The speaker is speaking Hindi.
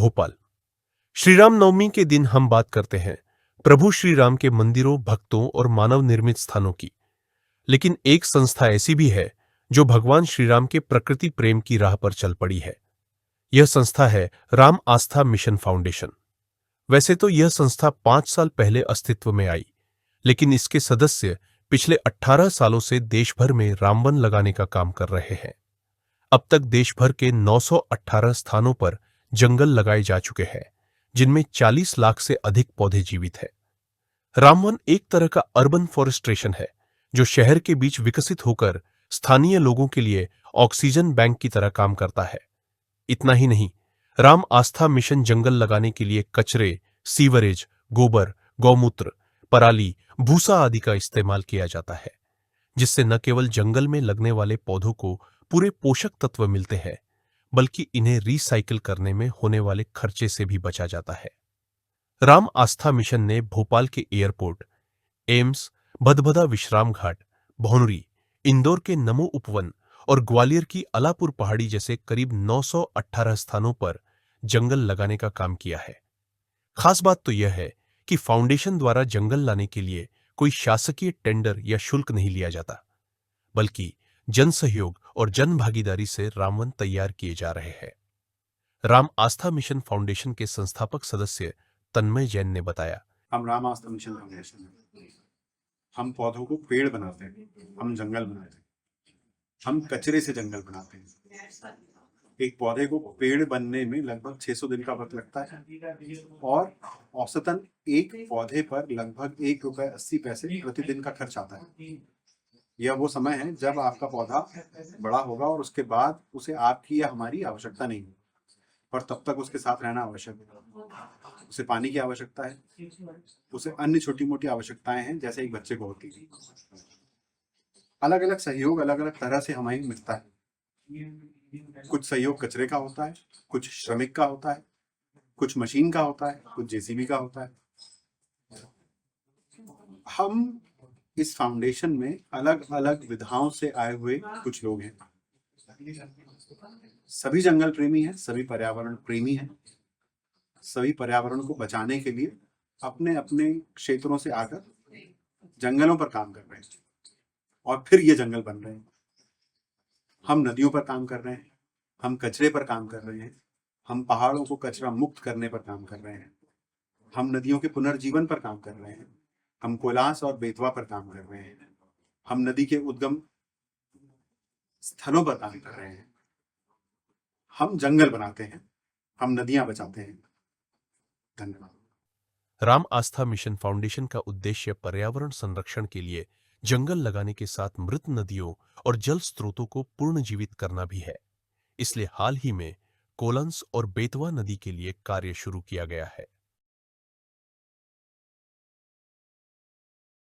भोपाल। श्री राम नवमी के दिन हम बात करते हैं प्रभु श्री राम के मंदिरों, भक्तों और मानव निर्मित स्थानों की। लेकिन एक संस्था ऐसी भी है जो भगवान श्री राम के प्रकृति प्रेम की राह पर चल पड़ी है। यह संस्था है राम आस्था मिशन फाउंडेशन। वैसे तो यह संस्था 5 साल पहले अस्तित्व में आई, लेकिन इसके सदस्य पिछले 18 सालों से देश भर में रामवन लगाने का काम कर रहे हैं। अब तक देश भर के 918 स्थानों पर जंगल लगाए जा चुके हैं, जिनमें 40 लाख से अधिक पौधे जीवित हैं। रामवन एक तरह का अर्बन फॉरेस्ट्रेशन है, जो शहर के बीच विकसित होकर स्थानीय लोगों के लिए ऑक्सीजन बैंक की तरह काम करता है। इतना ही नहीं, राम आस्था मिशन जंगल लगाने के लिए कचरे, सीवरेज, गोबर, गौमूत्र, पराली, भूसा आदि का इस्तेमाल किया जाता है, जिससे न केवल जंगल में लगने वाले पौधों को पूरे पोषक तत्व मिलते हैं, बल्कि इन्हें रिसाइकिल करने में होने वाले खर्चे से भी बचा जाता है। राम आस्था मिशन ने भोपाल के एयरपोर्ट, एम्स, भदभदा विश्राम घाट, भौनरी, इंदौर के नमो उपवन और ग्वालियर की अलापुर पहाड़ी जैसे करीब 918 स्थानों पर जंगल लगाने का काम किया है। खास बात तो यह है कि फाउंडेशन द्वारा जंगल लाने के लिए कोई शासकीय टेंडर या शुल्क नहीं लिया जाता, बल्कि जन सहयोग और जन भागीदारी से रामवन तैयार किए जा रहे हैं। राम आस्था मिशन फाउंडेशन के संस्थापक सदस्य तन्मय जैन ने बताया, हम राम आस्था मिशन फाउंडेशन है। हम पौधों को पेड़ बनाते हैं, हम जंगल बनाते हैं, हम कचरे से जंगल बनाते हैं। एक पौधे को पेड़ बनने में लगभग 600 दिन का वक्त लगता है और औसतन एक पौधे पर लगभग ₹1.80 प्रतिदिन का खर्च आता है। यह वो समय है जब आपका पौधा बड़ा होगा और उसके बाद उसे आपकी या हमारी आवश्यकता नहीं है, पर तब तक उसके साथ रहना आवश्यक है। उसे पानी की आवश्यकता है, उसे अन्य छोटी मोटी आवश्यकताएं हैं जैसे एक बच्चे को होती है। अलग अलग सहयोग अलग अलग तरह से हमें मिलता है। कुछ सहयोग कचरे का होता है, कुछ श्रमिक का होता है, कुछ मशीन का होता है, कुछ जेसीबी का होता है। हम इस फाउंडेशन में अलग अलग विधाओं से आए हुए कुछ लोग हैं। सभी जंगल प्रेमी हैं, सभी पर्यावरण प्रेमी हैं, सभी पर्यावरण को बचाने के लिए अपने अपने क्षेत्रों से आकर जंगलों पर काम कर रहे हैं और फिर ये जंगल बन रहे हैं। हम नदियों पर काम कर रहे हैं, हम कचरे पर काम कर रहे हैं, हम पहाड़ों को कचरा मुक्त करने पर काम कर रहे हैं, हम नदियों के पुनर्जीवन पर काम कर रहे हैं, हम कोलास और बेतवा पर काम कर रहे हैं, हम नदी के उद्गम स्थलों पर काम कर रहे हैं, हम जंगल बनाते हैं, हम नदियां बचाते हैं। धन्यवाद। राम आस्था मिशन फाउंडेशन का उद्देश्य पर्यावरण संरक्षण के लिए जंगल लगाने के साथ मृत नदियों और जल स्रोतों को पुनर्जीवित करना भी है। इसलिए हाल ही में कोलंस और बेतवा नदी के लिए कार्य शुरू किया गया है।